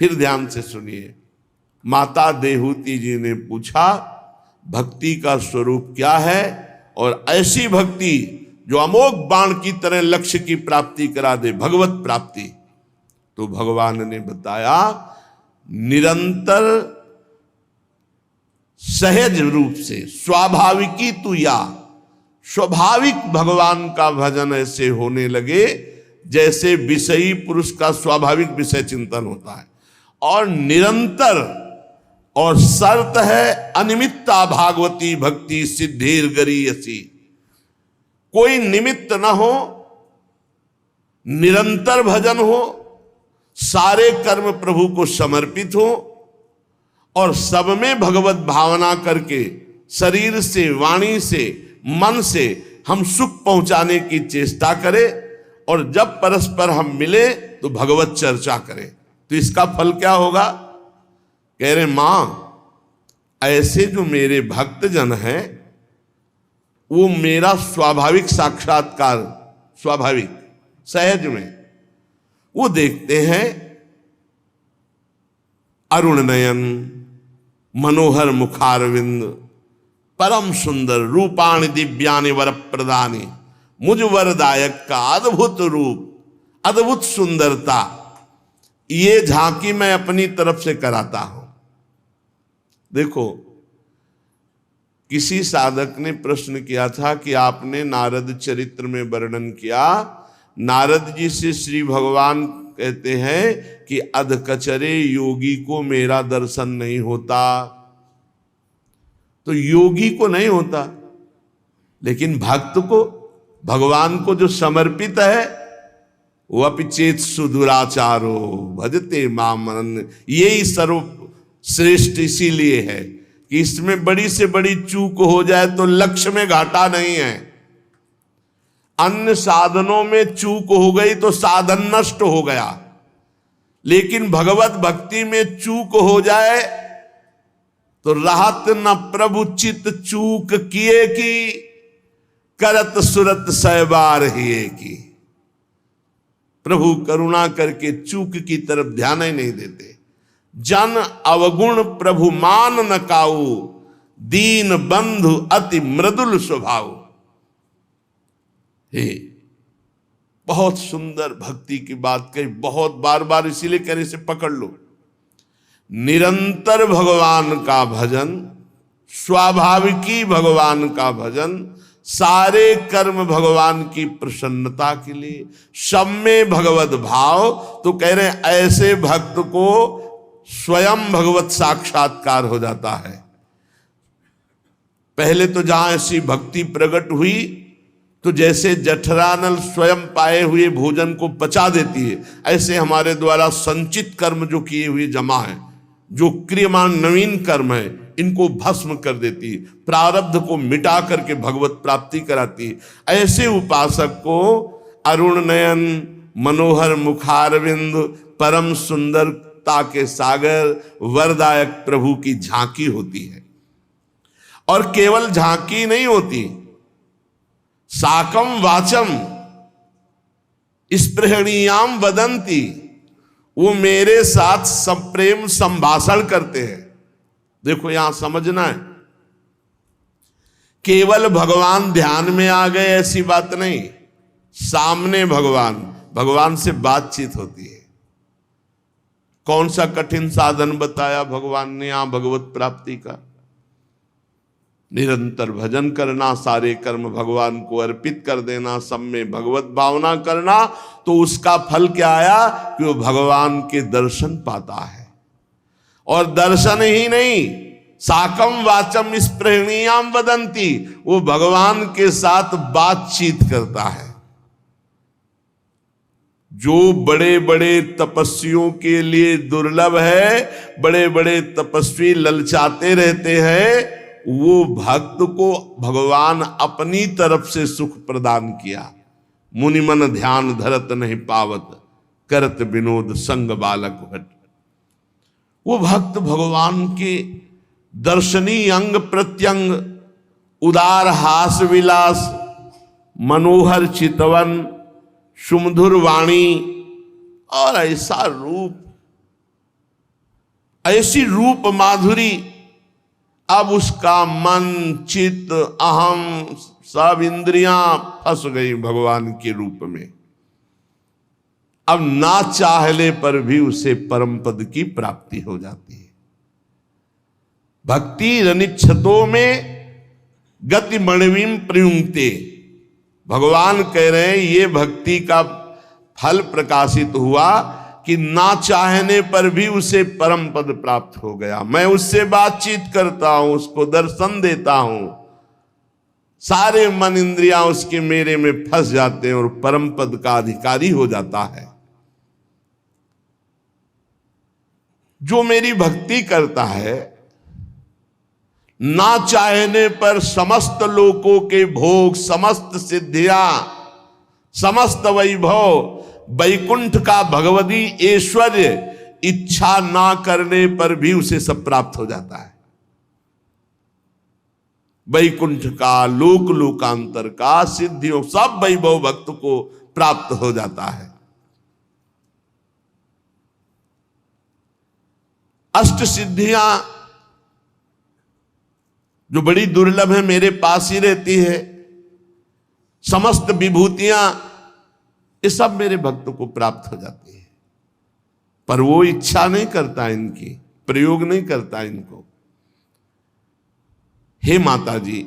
फिर ध्यान से सुनिए। माता देहूती जी ने पूछा भक्ति का स्वरूप क्या है, और ऐसी भक्ति जो अमोघ बाण की तरह लक्ष्य की प्राप्ति करा दे, भगवत प्राप्ति। तो भगवान ने बताया निरंतर सहज रूप से स्वाभाविकी तू या, स्वाभाविक भगवान का भजन ऐसे होने लगे जैसे विषयी पुरुष का स्वाभाविक विषय चिंतन होता है। और निरंतर, और शर्त है अनिमित्ता भागवती भक्ति सिद्धेर गरीयसी, कोई निमित्त ना हो, निरंतर भजन हो, सारे कर्म प्रभु को समर्पित हो, और सब में भगवत भावना करके शरीर से, वाणी से, मन से हम सुख पहुंचाने की चेष्टा करें, और जब परस्पर हम मिले तो भगवत चर्चा करें। तो इसका फल क्या होगा? कह रहे मां, ऐसे जो मेरे भक्तजन हैं वो मेरा स्वाभाविक साक्षात्कार, स्वाभाविक सहज में वो देखते हैं। अरुण नयन मनोहर मुखारविंद परम सुंदर रूपाणि दिव्यानि वर प्रदानी, मुझ वरदायक का अद्भुत रूप, अद्भुत सुंदरता, ये झांकी मैं अपनी तरफ से कराता हूं। देखो, किसी साधक ने प्रश्न किया था कि आपने नारद चरित्र में वर्णन किया, नारद जी से श्री भगवान कहते हैं कि अधकचरे योगी को मेरा दर्शन नहीं होता। तो योगी को नहीं होता, लेकिन भक्त को, भगवान को जो समर्पित है, वो अपिचेत सुदुराचारो भजते मामन, यही सर्वश्रेष्ठ इसीलिए है कि इसमें बड़ी से बड़ी चूक हो जाए तो लक्ष्य में घाटा नहीं है। अन्य साधनों में चूक हो गई तो साधन नष्ट हो गया, लेकिन भगवत भक्ति में चूक हो जाए तो राहत न प्रभु चित चूक किए की, करत सुरत सहबार हिए की। प्रभु करुणा करके चूक की तरफ ध्यान ही नहीं देते। जन अवगुण प्रभु मान न काऊ, दीन बंधु अति मृदुल स्वभाव। हे, बहुत सुंदर भक्ति की बात कही, बहुत बार बार इसीलिए कहने से पकड़ लो। निरंतर भगवान का भजन, स्वाभाविकी भगवान का भजन, सारे कर्म भगवान की प्रसन्नता के लिए, सब में भगवत भाव। तो कह रहे हैं ऐसे भक्त को स्वयं भगवत साक्षात्कार हो जाता है। पहले तो जहां ऐसी भक्ति प्रकट हुई तो जैसे जठरानल स्वयं पाए हुए भोजन को पचा देती है, ऐसे हमारे द्वारा संचित कर्म जो किए हुए जमा है, जो क्रियमान नवीन कर्म है, इनको भस्म कर देती है, प्रारब्ध को मिटा करके भगवत प्राप्ति कराती है। ऐसे उपासक को अरुण नयन मनोहर मुखारविंद परम सुंदरता के सागर वरदायक प्रभु की झांकी होती है। और केवल झांकी नहीं होती, साकम वाचम स्पृहणीयाम वदंती, वो मेरे साथ संप्रेम संभाषण करते हैं। देखो यहां समझना है, केवल भगवान ध्यान में आ गए ऐसी बात नहीं, सामने भगवान से बातचीत होती है। कौन सा कठिन साधन बताया भगवान ने यहां भगवत प्राप्ति का? निरंतर भजन करना, सारे कर्म भगवान को अर्पित कर देना, सब में भगवत भावना करना। तो उसका फल क्या आया कि वो भगवान के दर्शन पाता है। और दर्शन ही नहीं, साकम वाचम स्पृहणीयाम वदंती, वो भगवान के साथ बातचीत करता है। जो बड़े बड़े तपस्वियों के लिए दुर्लभ है, बड़े बड़े तपस्वी ललचाते रहते हैं, वो भक्त को भगवान अपनी तरफ से सुख प्रदान किया। मुनि मन ध्यान धरत नहीं पावत, करत विनोद संग बालक भट। वो भक्त भगवान के दर्शनी अंग प्रत्यंग, उदार हास विलास, मनोहर चितवन, सुमधुर वाणी और ऐसा रूप, ऐसी रूप माधुरी, अब उसका मन चित्त अहम सब इंद्रियां फंस गई भगवान के रूप में। अब ना चाहने पर भी उसे परम पद की प्राप्ति हो जाती है। भक्ति रनिच्छतो में गति मणिवीं प्रयुंक्ते, भगवान कह रहे हैं ये भक्ति का फल प्रकाशित हुआ कि ना चाहने पर भी उसे परम पद प्राप्त हो गया। मैं उससे बातचीत करता हूं, उसको दर्शन देता हूं, सारे मन इंद्रियां उसके मेरे में फंस जाते हैं और परम पद का अधिकारी हो जाता है। जो मेरी भक्ति करता है, ना चाहने पर समस्त लोकों के भोग, समस्त सिद्धियां, समस्त वैभव, वैकुंठ का भगवती ऐश्वर्य इच्छा ना करने पर भी उसे सब प्राप्त हो जाता है। वैकुंठ का, लोक लोकांतर का, सिद्धियों, सब वैभव भक्त को प्राप्त हो जाता है। अष्ट सिद्धियां जो बड़ी दुर्लभ है मेरे पास ही रहती है, समस्त विभूतियां ये सब मेरे भक्त को प्राप्त हो जाती है, पर वो इच्छा नहीं करता, इनकी प्रयोग नहीं करता इनको। हे माता जी,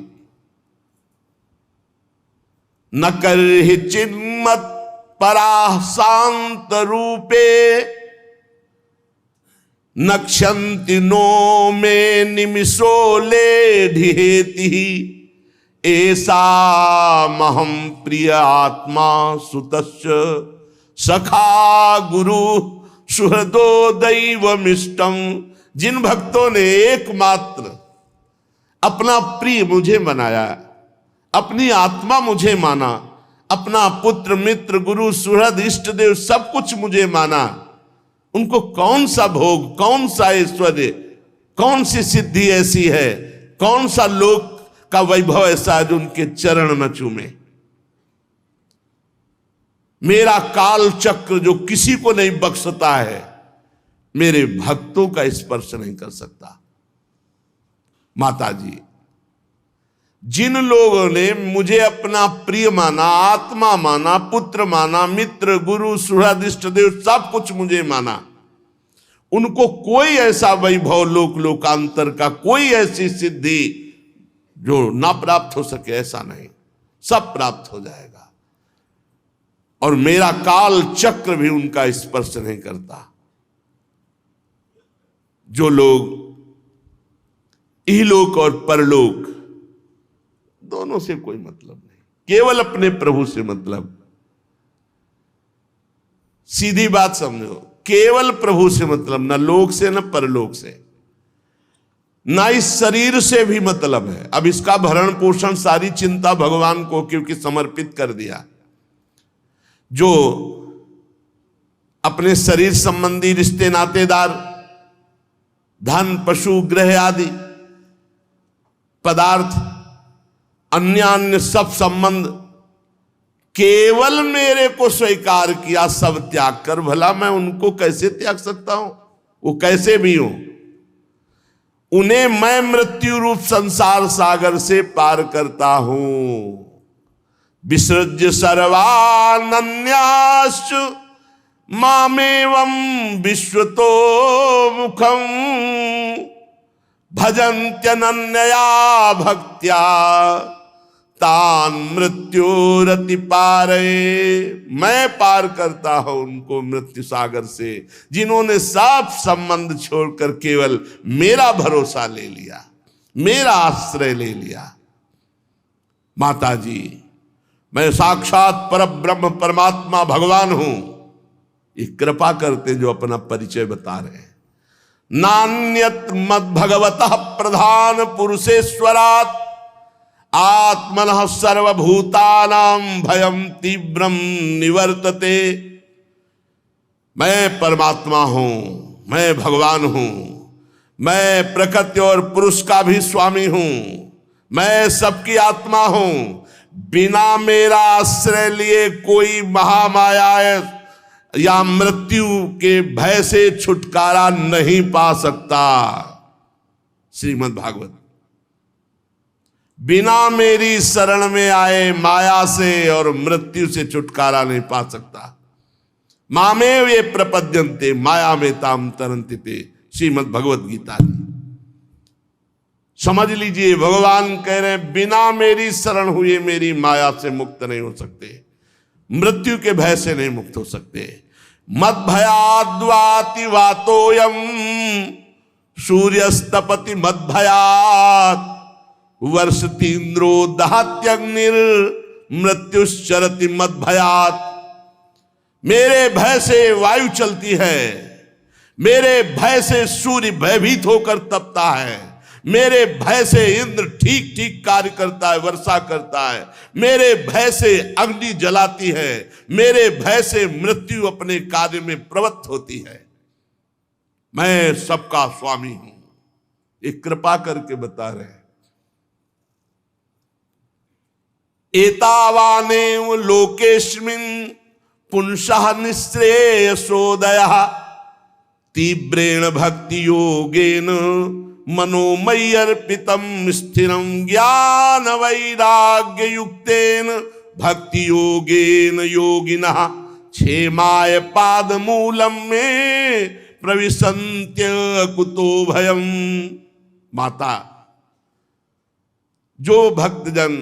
न करहि चिन्मत पराः शांत रूपे, नक्षन्ति नो में निमिषो लेढिहेति, ऐसा महम प्रिय आत्मा सुतस्य सखा गुरु सुहृदो दैवमिष्टम। जिन भक्तों ने एकमात्र अपना प्रिय मुझे बनाया, अपनी आत्मा मुझे माना, अपना पुत्र मित्र गुरु सुहृद इष्ट देव सब कुछ मुझे माना, उनको कौन सा भोग, कौन सा ऐश्वर्य, कौन सी सिद्धि ऐसी है, कौन सा लोक का वैभव ऐसा है जो उनके चरण न चूमे। मेरा काल चक्र जो किसी को नहीं बख्शता है, मेरे भक्तों का स्पर्श नहीं कर सकता। माता जी, जिन लोगों ने मुझे अपना प्रिय माना, आत्मा माना, पुत्र माना, मित्र गुरु सुहृद इष्ट देव सब कुछ मुझे माना, उनको कोई ऐसा वैभव लोक लोकांतर का, कोई ऐसी सिद्धि जो ना प्राप्त हो सके ऐसा नहीं, सब प्राप्त हो जाएगा। और मेरा काल चक्र भी उनका स्पर्श नहीं करता। जो लोग इहलोक और परलोक दोनों से कोई मतलब नहीं, केवल अपने प्रभु से मतलब। सीधी बात समझो, केवल प्रभु से मतलब, न लोक से न परलोक से, ना इस शरीर से भी मतलब है। अब इसका भरण पोषण सारी चिंता भगवान को क्योंकि समर्पित कर दिया। जो अपने शरीर संबंधी रिश्ते नातेदार, धन पशु ग्रह आदि पदार्थ, अन्य अन्य सब संबंध केवल मेरे को स्वीकार किया, सब त्याग कर, भला मैं उनको कैसे त्याग सकता हूं? वो कैसे भी हो, उन्हें मैं मृत्यु रूप संसार सागर से पार करता हूं। विसृज्य सर्वानन्याश्च मामेवं विश्वतो मुखम भजन्त्यनन्यया भक्त्या तान मृत्युरति पारे। मैं पार करता हूं उनको मृत्यु सागर से, जिन्होंने सब संबंध छोड़कर केवल मेरा भरोसा ले लिया, मेरा आश्रय ले लिया। माता जी, मैं साक्षात परब्रह्म परमात्मा भगवान हूं, ये कृपा करते जो अपना परिचय बता रहे हैं। नान्यत मद भगवतः प्रधान पुरुषेश्वरात् आत्मनः सर्वभूतानां भयं तीव्रम निवर्तते। मैं परमात्मा हूं, मैं भगवान हूं, मैं प्रकृति और पुरुष का भी स्वामी हूं, मैं सबकी आत्मा हूं। बिना मेरा आश्रय लिए कोई महामाया या मृत्यु के भय से छुटकारा नहीं पा सकता। श्रीमद् भागवत, बिना मेरी शरण में आए माया से और मृत्यु से छुटकारा नहीं पा सकता। मामेव ये प्रपद्यन्ते माया में ताम तरन्ति ते, श्रीमद् भगवत गीता। समझ लीजिए, भगवान कह रहे हैं बिना मेरी शरण हुए मेरी माया से मुक्त नहीं हो सकते, मृत्यु के भय से नहीं मुक्त हो सकते। मद भयाद्वाति वातोयम सूर्यस्तपति मद भयात् वर्षतीन्द्रो दहत्यग्निर मृत्युश्चरति मद भयात्। मेरे भय से वायु चलती है, मेरे भय से सूर्य भयभीत होकर तपता है, मेरे भय से इंद्र ठीक ठीक कार्य करता है, वर्षा करता है, मेरे भय से अग्नि जलाती है, मेरे भय से मृत्यु अपने कार्य में प्रवृत्त होती है। मैं सबका स्वामी हूं, एक कृपा करके बता रहे हैं। एतावानेव लोकेस्मिन् पुंसः निःश्रेयसोदयः तीव्रेण भक्ति योगेन मनोमय्यर्पितं स्थिरं ज्ञान वैराग्य युक्तेन भक्ति योगेन योगिनः क्षेमाय पादमूलं में प्रविशन्त्य कुतो भयम्। माता, जो भक्तजन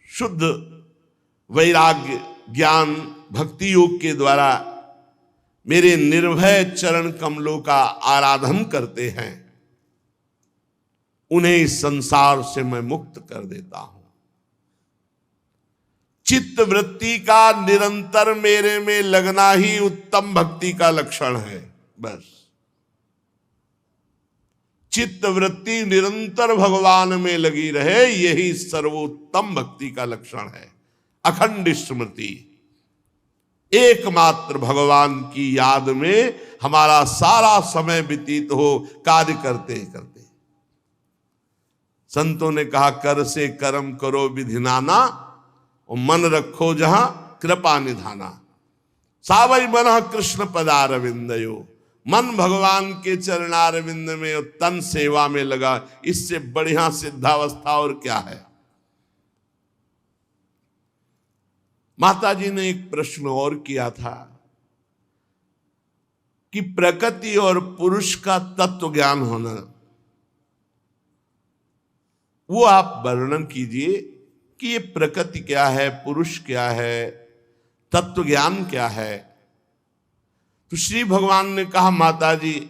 शुद्ध वैराग्य ज्ञान भक्ति योग के द्वारा मेरे निर्भय चरण कमलों का आराधन करते हैं, उन्हें इस संसार से मैं मुक्त कर देता हूं। चित्त वृत्ति का निरंतर मेरे में लगना ही उत्तम भक्ति का लक्षण है। बस चित्त वृत्ति निरंतर भगवान में लगी रहे, यही सर्वोत्तम भक्ति का लक्षण है। अखंड स्मृति, एकमात्र भगवान की याद में हमारा सारा समय व्यतीत हो, कार्य करते करते। संतों ने कहा, कर से कर्म करो विधि नाना, और मन रखो जहां कृपा निधाना। सावई मन कृष्ण पदारविंदयो, मन भगवान के चरणारविंद में और तन सेवा में लगा, इससे बढ़िया सिद्धावस्था और क्या है। माता जी ने एक प्रश्न और किया था कि प्रकृति और पुरुष का तत्व ज्ञान होना, वो आप वर्णन कीजिए कि ये प्रकृति क्या है, पुरुष क्या है, तत्व ज्ञान क्या है। तो श्री भगवान ने कहा, माता जी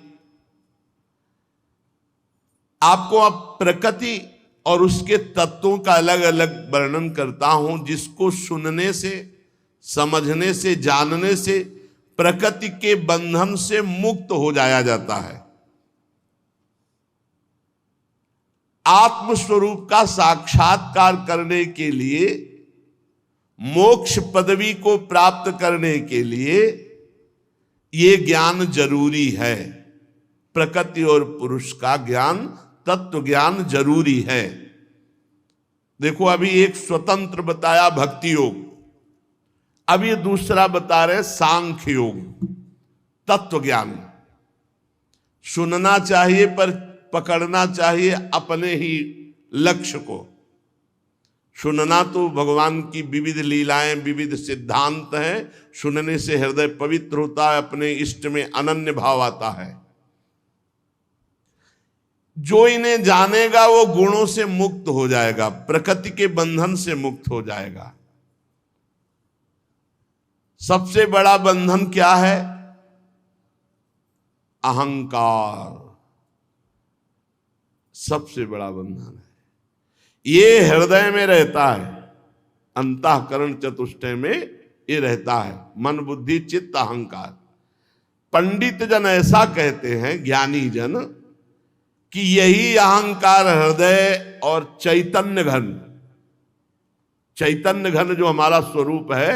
आपको अब प्रकृति और उसके तत्वों का अलग अलग वर्णन करता हूं, जिसको सुनने से, समझने से, जानने से प्रकृति के बंधन से मुक्त हो जाया जाता है। आत्म स्वरूप का साक्षात्कार करने के लिए, मोक्ष पदवी को प्राप्त करने के लिए ये ज्ञान जरूरी है। प्रकृति और पुरुष का ज्ञान, तत्व ज्ञान जरूरी है। देखो, अभी एक स्वतंत्र बताया भक्ति योग, अब ये दूसरा बता रहे सांख्य योग, तत्व ज्ञान। सुनना चाहिए पर पकड़ना चाहिए अपने ही लक्ष्य को। सुनना तो भगवान की विविध लीलाएं, विविध सिद्धांत हैं, सुनने से हृदय पवित्र होता है, अपने इष्ट में अनन्य भाव आता है। जो इन्हें जानेगा वो गुणों से मुक्त हो जाएगा, प्रकृति के बंधन से मुक्त हो जाएगा। सबसे बड़ा बंधन क्या है? अहंकार सबसे बड़ा बंधन है। ये हृदय में रहता है, अंतःकरण चतुष्टय में ये रहता है, मन बुद्धि चित्त अहंकार। पंडित जन ऐसा कहते हैं, ज्ञानी जन, कि यही अहंकार हृदय और चैतन्य घन, चैतन्य घन जो हमारा स्वरूप है,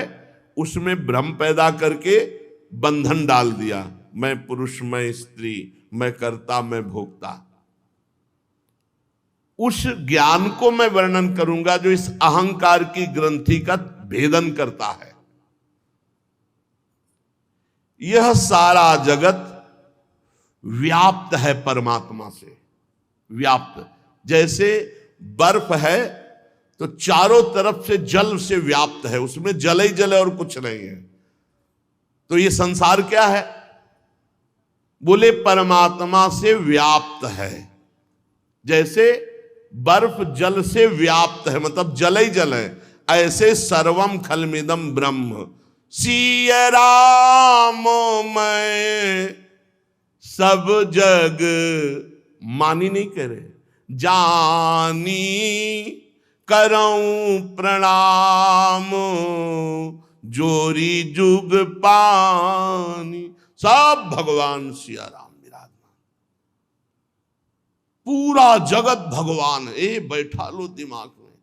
उसमें भ्रम पैदा करके बंधन डाल दिया। मैं पुरुष, मैं स्त्री, मैं कर्ता, मैं भोक्ता। उस ज्ञान को मैं वर्णन करूंगा जो इस अहंकार की ग्रंथि का भेदन करता है। यह सारा जगत व्याप्त है परमात्मा से, व्याप्त। जैसे बर्फ है तो चारों तरफ से जल से व्याप्त है, उसमें जल ही जल है और कुछ नहीं है। तो ये संसार क्या है? बोले परमात्मा से व्याप्त है। जैसे बर्फ जल से व्याप्त है, मतलब जल ही जल है, ऐसे सर्वम खलमिदम ब्रह्म। सिय राम मैं सब जग मानी नहीं करे, जानी करऊं प्रणाम, जोरी जुग पानी। सब भगवान सिया राम विराजमान, पूरा जगत भगवान है। ए बैठा लो दिमाग में,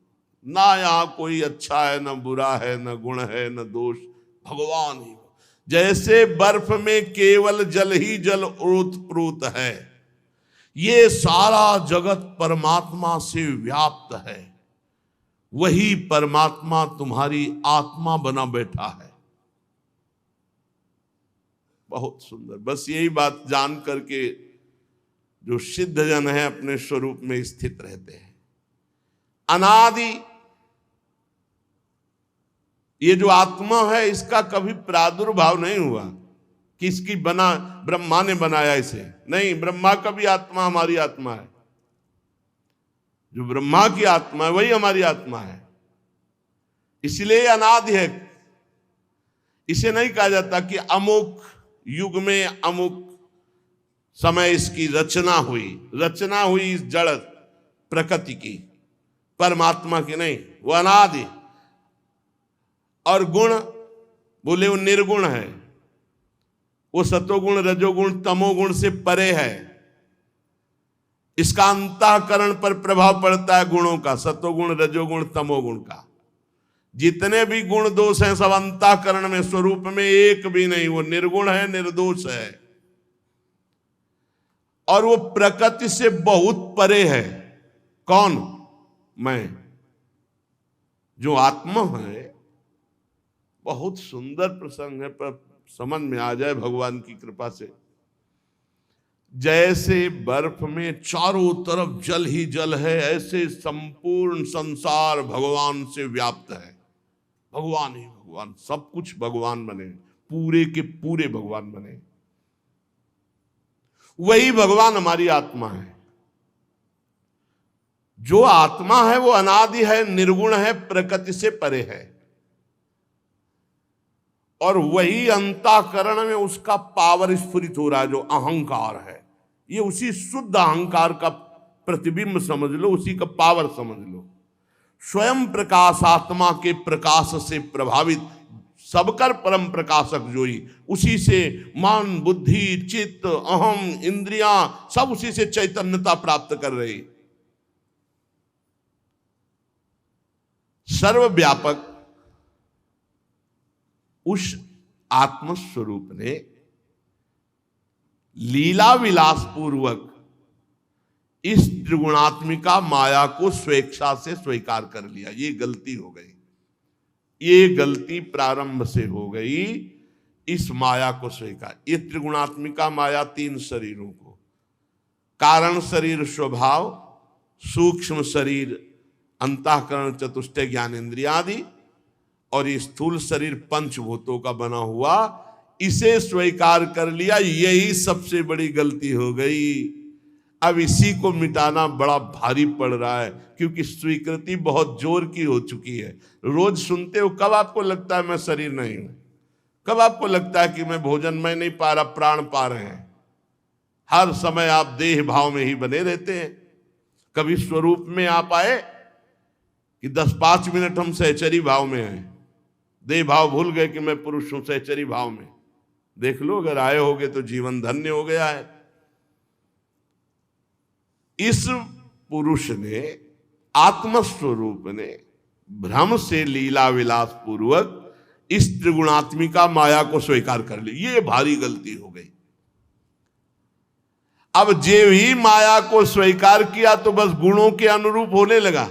ना यहां कोई अच्छा है, न बुरा है, न गुण है, न दोष, भगवान ही। जैसे बर्फ में केवल जल ही जल ओतप्रोत है, ये सारा जगत परमात्मा से व्याप्त है। वही परमात्मा तुम्हारी आत्मा बना बैठा है। बहुत सुंदर। बस यही बात जान करके जो सिद्ध जन है अपने स्वरूप में स्थित रहते हैं। अनादि ये जो आत्मा है, इसका कभी प्रादुर्भाव नहीं हुआ कि इसकी बना ब्रह्मा ने बनाया इसे, नहीं। ब्रह्मा का भी आत्मा हमारी आत्मा है, जो ब्रह्मा की आत्मा है वही हमारी आत्मा है, इसलिए अनादि है। इसे नहीं कहा जाता कि अमुक युग में अमुक समय इसकी रचना हुई इस जड़ प्रकृति की, परमात्मा की नहीं, वो अनादि। और गुण बोले वो निर्गुण है, वो सतोगुण रजोगुण तमोगुण से परे है। इसका अंतःकरण पर प्रभाव पड़ता है गुणों का, सतोगुण रजोगुण तमोगुण का। जितने भी गुण दोष हैं सब अंतःकरण में, स्वरूप में एक भी नहीं। वो निर्गुण है, निर्दोष है, और वो प्रकृति से बहुत परे है। कौन? मैं। जो आत्मा है, बहुत सुंदर प्रसंग है, पर समझ में आ जाए भगवान की कृपा से। जैसे बर्फ में चारों तरफ जल ही जल है, ऐसे संपूर्ण संसार भगवान से व्याप्त है। भगवान ही भगवान, सब कुछ भगवान बने, पूरे के पूरे भगवान बने। वही भगवान हमारी आत्मा है। जो आत्मा है वो अनादि है, निर्गुण है, प्रकृति से परे है, और वही अंतःकरण में उसका पावर स्फुरित हो रहा है, जो अहंकार है। ये उसी शुद्ध अहंकार का प्रतिबिंब समझ लो, उसी का पावर समझ लो। स्वयं प्रकाश आत्मा के प्रकाश से प्रभावित सबकर परम प्रकाशक जोई, उसी से मन बुद्धि चित्त अहम इंद्रियां सब उसी से चैतन्यता प्राप्त कर रही। सर्वव्यापक उस आत्मस्वरूप ने लीला विलास पूर्वक इस त्रिगुणात्मिका माया को स्वेच्छा से स्वीकार कर लिया। ये गलती हो गई, ये गलती प्रारंभ से हो गई। इस माया को स्वीकार, ये त्रिगुणात्मिका माया तीन शरीरों को, कारण शरीर स्वभाव, सूक्ष्म शरीर अंतःकरण चतुष्टय ज्ञानेन्द्रिय आदि, और ये स्थूल शरीर पंचभूतों का बना हुआ, इसे स्वीकार कर लिया। यही सबसे बड़ी गलती हो गई। अब इसी को मिटाना बड़ा भारी पड़ रहा है, क्योंकि स्वीकृति बहुत जोर की हो चुकी है। रोज सुनते हो, कब आपको लगता है मैं शरीर नहीं हूं? कब आपको लगता है कि मैं भोजन में नहीं पा रहा, प्राण पा रहे हैं? हर समय आप देह भाव में ही बने रहते हैं। कभी स्वरूप में आप आए कि 10-5 मिनट हम सहचरी भाव में हैं, देह भाव भूल गए कि मैं पुरुष हूं, सहचरी भाव में। देख लो, अगर आए होगे तो जीवन धन्य हो गया है। इस पुरुष ने, आत्मस्वरूप ने भ्रम से लीला विलास पूर्वक इस त्रिगुणात्मिका माया को स्वीकार कर ली। ये भारी गलती हो गई। अब जे ही माया को स्वीकार किया तो बस गुणों के अनुरूप होने लगा।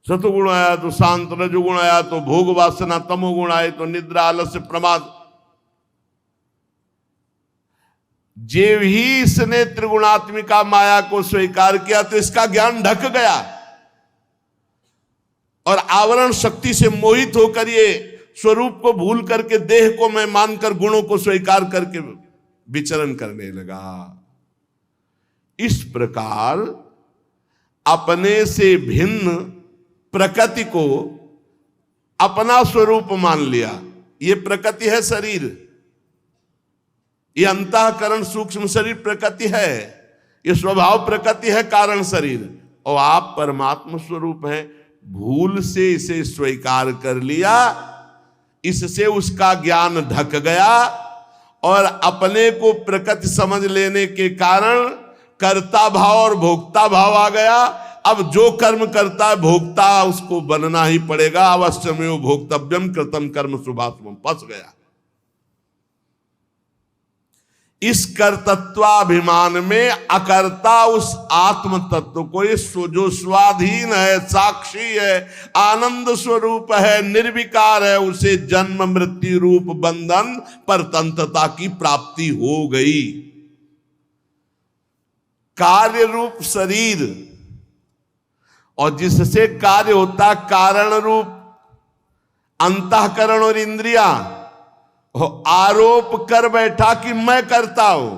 सतुगुण आया तो शांत, रजोगुण आया तो भोग वासना, तमोगुण आए तो निद्रा आलस्य प्रमाद। जेव ही इसने त्रिगुणात्मिका माया को स्वीकार किया तो इसका ज्ञान ढक गया और आवरण शक्ति से मोहित होकर ये स्वरूप को भूल करके देह को मैं मानकर गुणों को स्वीकार करके विचरण करने लगा। इस प्रकार अपने से भिन्न प्रकृति को अपना स्वरूप मान लिया। ये प्रकृति है शरीर, ये अंतःकरण सूक्ष्म शरीर प्रकृति है, ये स्वभाव प्रकृति है कारण शरीर, और आप परमात्मा स्वरूप हैं। भूल से इसे स्वीकार कर लिया, इससे उसका ज्ञान ढक गया और अपने को प्रकृति समझ लेने के कारण कर्ता भाव और भोक्ता भाव आ गया। अब जो कर्म करता है भोक्ता उसको बनना ही पड़ेगा। अवश्यमेव भोक्तव्यम कृतम कर्म शुभाशुभम, फंस गया। इस कर्तृत्वाभिमान में अकर्ता उस आत्म तत्व को, जो स्वाधीन है, साक्षी है, आनंद स्वरूप है, निर्विकार है, उसे जन्म मृत्यु रूप बंधन परतंत्रता की प्राप्ति हो गई। कार्य रूप शरीर और जिससे कार्य होता कारण रूप अंतःकरण और इंद्रियां आरोप कर बैठा कि मैं करता हूं।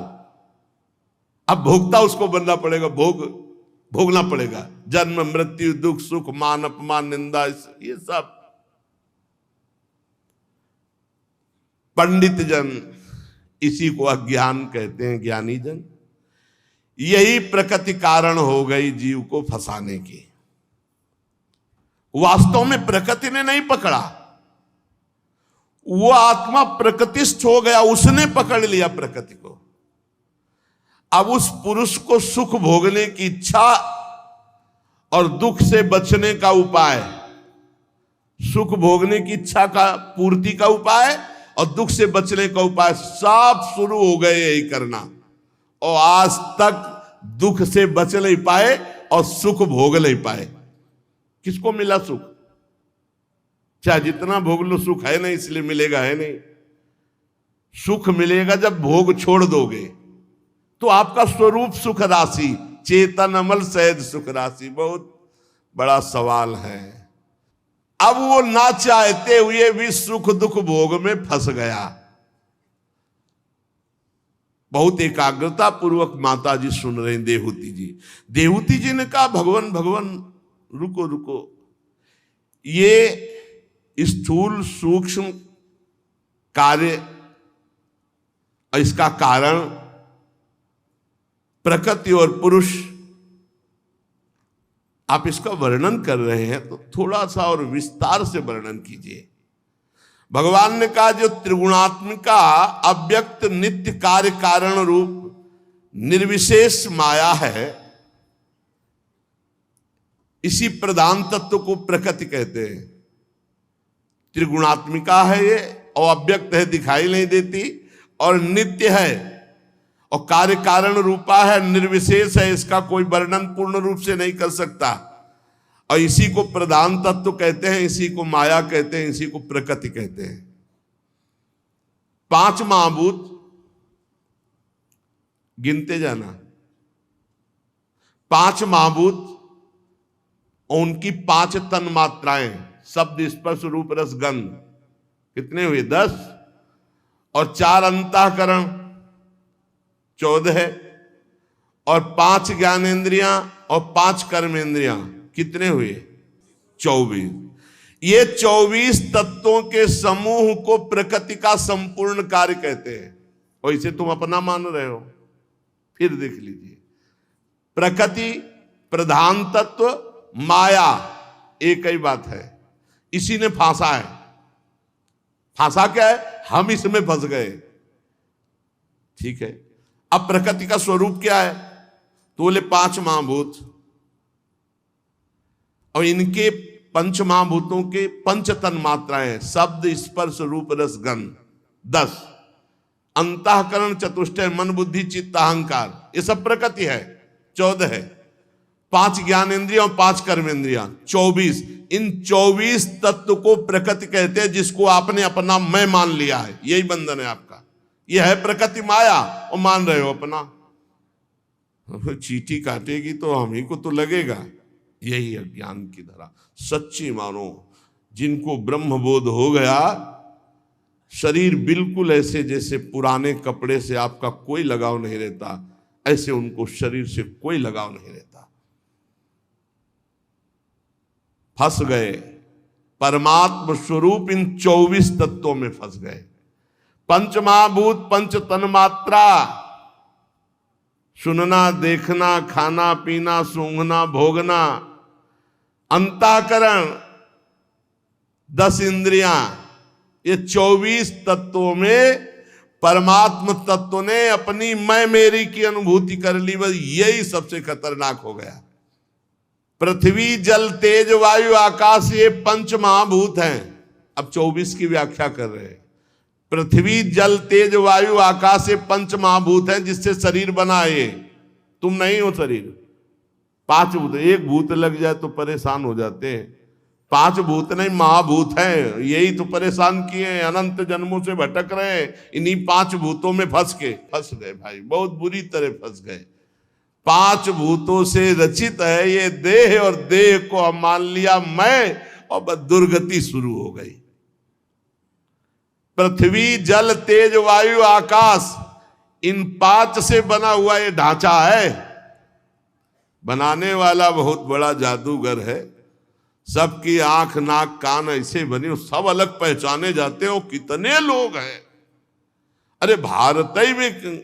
अब भोगता उसको बनना पड़ेगा, भोगना पड़ेगा। जन्म मृत्यु दुख सुख मान अपमान निंदा ये सब। पंडित जन इसी को अज्ञान कहते हैं, ज्ञानी जन। यही प्रकृति कारण हो गई जीव को फंसाने की। वास्तव में प्रकृति ने नहीं पकड़ा, वो आत्मा प्रकृतिस्थ हो गया, उसने पकड़ लिया प्रकृति को। अब उस पुरुष को सुख भोगने की इच्छा और दुख से बचने का उपाय, सुख भोगने की इच्छा का पूर्ति का उपाय और दुख से बचने का उपाय सब शुरू हो गए यही करना, और आज तक दुख से बच नहीं पाए और सुख भोग नहीं पाए। किसको मिला सुख? चाहे जितना भोग लो सुख है नहीं, इसलिए मिलेगा है नहीं। सुख मिलेगा जब भोग छोड़ दोगे। तो आपका स्वरूप सुख राशि, चेतन अमल सहज सुख राशि, बहुत बड़ा सवाल है। अब वो ना चाहते हुए भी सुख दुख भोग में फंस गया। बहुत एकाग्रता पूर्वक माता जी सुन रहे हैं, देहूती जी। देहूती जी ने कहा भगवान भगवान रुको रुको, ये स्थूल सूक्ष्म कार्य और इसका कारण प्रकृति और पुरुष, आप इसका वर्णन कर रहे हैं तो थोड़ा सा और विस्तार से वर्णन कीजिए। भगवान ने कहा जो त्रिगुणात्मिका अव्यक्त नित्य कार्य कारण रूप निर्विशेष माया है, इसी प्रधान तत्व को प्रकृति कहते हैं। त्रिगुणात्मिका है ये, और अव्यक्त है, दिखाई नहीं देती, और नित्य है, और कार्य कारण रूपा है, निर्विशेष है, इसका कोई वर्णन पूर्ण रूप से नहीं कर सकता। और इसी को प्रधान तत्व कहते हैं, इसी को माया कहते हैं, इसी को प्रकृति कहते हैं। 5 महाभूत गिनते जाना। 5 महाभूत और उनकी 5 तन मात्राएं, शब्द स्पर्श रूप रस गंध, कितने हुए? 10। और 4 अंतःकरण 14, और 5 ज्ञानेंद्रियां और 5 कर्मेंद्रियां, कितने हुए? 24। ये 24 तत्वों के समूह को प्रकृति का संपूर्ण कार्य कहते हैं। और इसे तुम अपना मान रहे हो। फिर देख लीजिए, प्रकृति, प्रधान तत्व, माया, एक ही बात है। इसी ने फांसा है। फांसा क्या है? हम इसमें फंस गए। ठीक है, अब प्रकृति का स्वरूप क्या है? तो बोले 5 महाभूत, और इनके 5 महाभूतों के 5 तन मात्राएं, शब्द स्पर्श रूप रस गंध 10, अंतःकरण चतुष्टय मन बुद्धि चित्त अहंकार, ये सब प्रकृति है 14 है, 5 ज्ञानेंद्रियां और 5 कर्मेंद्रियां 24। इन 24 तत्व को प्रकृति कहते हैं, जिसको आपने अपना मैं मान लिया है। यही बंधन है आपका, यह है प्रकृति माया और मान रहे हो अपना। चींटी काटेगी तो हम ही को तो लगेगा। यही अज्ञान की धरा। सच्ची मानो, जिनको ब्रह्मबोध हो गया, शरीर बिल्कुल ऐसे जैसे पुराने कपड़े से आपका कोई लगाव नहीं रहता, ऐसे उनको शरीर से कोई लगाव नहीं रहता। फंस गए परमात्म स्वरूप इन 24 तत्वों में फंस गए। पंच महाभूत, पंच तन्मात्रा, सुनना, देखना, खाना पीना, सूंघना, भोगना, अंतःकरण, 10 इंद्रियां, ये 24 तत्वों में परमात्म तत्व ने अपनी मैं मेरी की अनुभूति कर ली। बस यही सबसे खतरनाक हो गया। पृथ्वी, जल, तेज, वायु, आकाश, ये पंच महाभूत हैं। अब 24 की व्याख्या कर रहे हैं। पृथ्वी, जल, तेज, वायु, आकाश, ये पंच महाभूत हैं जिससे शरीर बना है। तुम नहीं हो शरीर। 5 भूत, एक भूत लग जाए तो परेशान हो जाते हैं। 5 भूत नहीं, महाभूत हैं। यही तो परेशान किए हैं, अनंत जन्मों से भटक रहे हैं। इन्हीं 5 भूतों में फंस गए भाई, बहुत बुरी तरह फंस गए। 5 भूतों से रचित है ये देह, और देह को हम मान लिया मैं, और बस दुर्गति शुरू हो गई। पृथ्वी, जल, तेज, वायु, आकाश, इन 5 से बना हुआ ये ढांचा है। बनाने वाला बहुत बड़ा जादूगर है। सबकी आंख, नाक, कान ऐसे बनी, सब अलग पहचाने जाते हो। कितने लोग हैं। अरे भारत ही में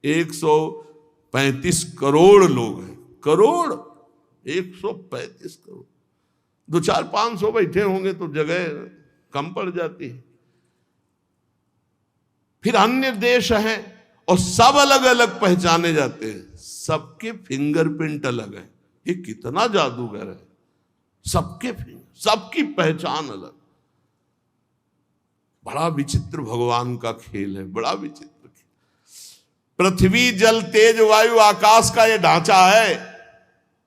135 करोड़ लोग हैं। करोड़, 135 करोड़। 200-500 बैठे होंगे तो जगह कम पड़ जाती है। फिर अन्य देश हैं और सब अलग अलग पहचाने जाते हैं। सबके फिंगरप्रिंट अलग है। ये कितना जादूगर है। सबके फिंगर, सबकी पहचान अलग। बड़ा विचित्र भगवान का खेल है, बड़ा विचित्र खेल। पृथ्वी, जल, तेज, वायु, आकाश का ये ढांचा है,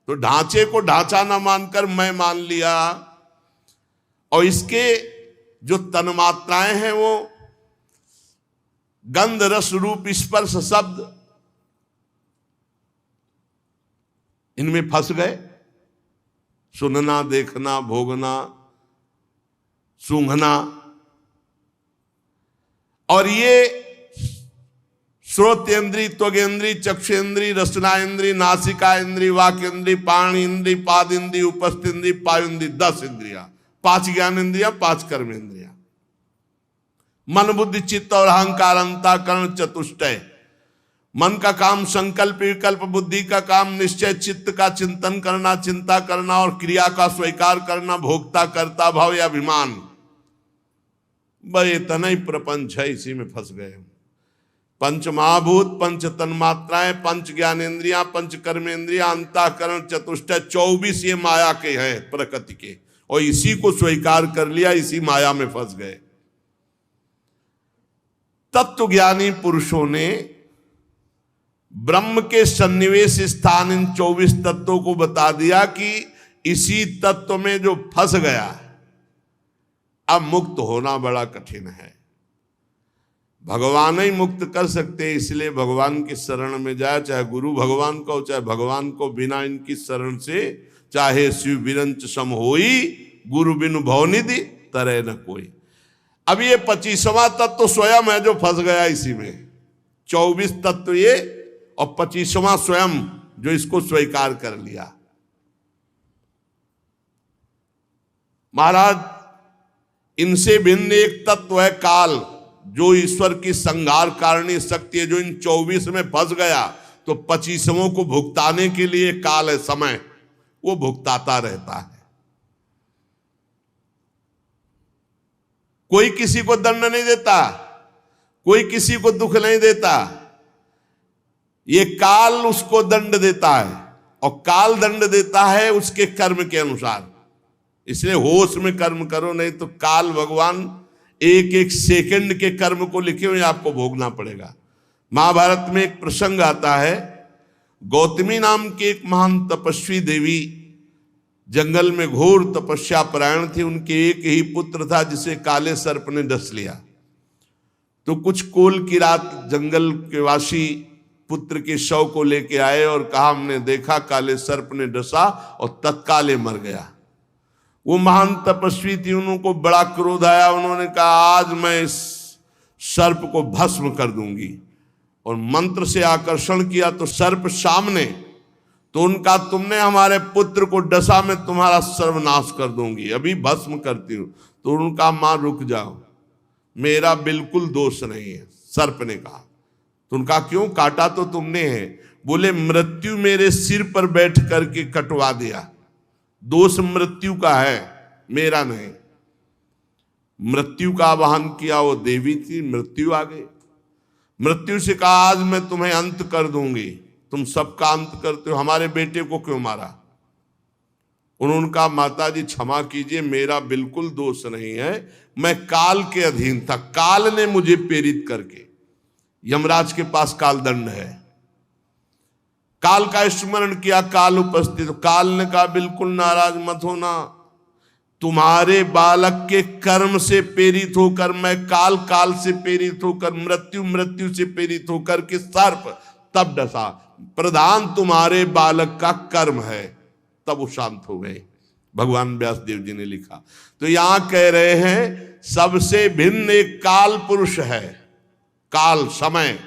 तो ढांचे को ढांचा ना मानकर मैं मान लिया। और इसके जो तन्मात्राएं हैं वो गंध, रस, रूप, स्पर्श, शब्द, इनमें फंस गए। सुनना, देखना, भोगना, सूंघना, और ये श्रोतेंद्री, त्वगेंद्री, चक्षुरेंद्री, रसनाएंद्री, नासिका इंद्री, वाक इंद्री, प्राण इंद्री, पाद इंद्री, उपस्थ इंद्री, पायु इंद्री, 10 इंद्रियां। 5 ज्ञान इंद्रियां, 5 कर्म इंद्रियां। मन, बुद्धि, चित्त और अहंकार, अंतःकरण, चतुष्टय। मन का काम संकल्प, विकल्प, बुद्धि का काम निश्चय, चित्त का चिंतन करना, चिंता करना, और क्रिया का स्वीकार करना, भोक्ता, कर्ता भाव या अभिमान। बस इतना ही प्रपंच है, इसी में फंस गए। पंच महाभूत, पंच तन्मात्राएं, पंच ज्ञानेन्द्रियां, पंच कर्मेंद्रियां, अंतःकरण, चतुष्टय, 24 ये माया के हैं, प्रकृति के। और इसी को स्वीकार कर लिया, इसी माया में फंस गए। तत्व ज्ञानी पुरुषों ने ब्रह्म के सन्निवेश स्थान इन 24 तत्वों को बता दिया कि इसी तत्व में जो फंस गया, अब मुक्त होना बड़ा कठिन है। भगवान ही मुक्त कर सकते, इसलिए भगवान की शरण में जाए, चाहे गुरु भगवान को, चाहे भगवान को बिना इनकी शरण से, चाहे शिव बिरंच सम होई, गुरु बिनु भवनिधि तरह न कोई। अब ये 25वां तत्व स्वयं है जो फंस गया इसी में। 24 तत्व ये और 25वां स्वयं जो इसको स्वीकार कर लिया। महाराज, इनसे भिन्न एक तत्व है काल, जो ईश्वर की संहार कारिणी शक्ति है, जो इन 24 में फंस गया तो 25वां को भुगताने के लिए काल है, समय, वो भुगताता रहता है। कोई किसी को दंड नहीं देता, कोई किसी को दुख नहीं देता, ये काल उसको दंड देता है, और काल दंड देता है उसके कर्म के अनुसार। इसलिए होश में कर्म करो, नहीं तो काल भगवान एक एक सेकंड के कर्म को लिखे हुए आपको भोगना पड़ेगा। महाभारत में एक प्रसंग आता है, गौतमी नाम की एक महान तपस्वी देवी जंगल में घोर तपस्या परायण थी। उनके एक ही पुत्र था जिसे काले सर्प ने डस लिया। तो कुछ कोल की रात जंगल के वासी पुत्र के शव को लेके आए और कहा हमने देखा काले सर्प ने डसा और तत्काल मर गया। वो महान तपस्वी थी, उनको बड़ा क्रोध आया। उन्होंने कहा आज मैं इस सर्प को भस्म कर दूंगी, और मंत्र से आकर्षण किया तो सर्प सामने। तो उनका तुमने हमारे पुत्र को डसा, मैं तुम्हारा सर्वनाश कर दूंगी, अभी भस्म करती हूं। तो उनका मां रुक जाओ, मेरा बिल्कुल दोष नहीं है, सर्प ने कहा। तो उनका क्यों, काटा तो तुमने है। बोले मृत्यु मेरे सिर पर बैठ करके कटवा दिया, दोष मृत्यु का है, मेरा नहीं। मृत्यु का आवाहन किया, वो देवी थी, मृत्यु आ गई। मृत्यु से कहा आज मैं तुम्हें अंत कर दूंगी, तुम सबका अंत करते हो, हमारे बेटे को क्यों मारा। उन्होंने कहा माता जी क्षमा कीजिए, मेरा बिल्कुल दोष नहीं है, मैं काल के अधीन था, काल ने मुझे प्रेरित करके। यमराज के पास काल दंड है, काल का स्मरण किया, काल उपस्थित। काल ने कहा बिल्कुल नाराज मत होना, तुम्हारे बालक के कर्म से प्रेरित होकर मैं काल, काल से प्रेरित होकर मृत्यु, मृत्यु से प्रेरित होकर के सर्प तब डसा। प्रधान तुम्हारे बालक का कर्म है, तब वो शांत हो गए। भगवान व्यास देव जी ने लिखा। तो यहां कह रहे हैं सबसे भिन्न एक काल पुरुष है, काल समय,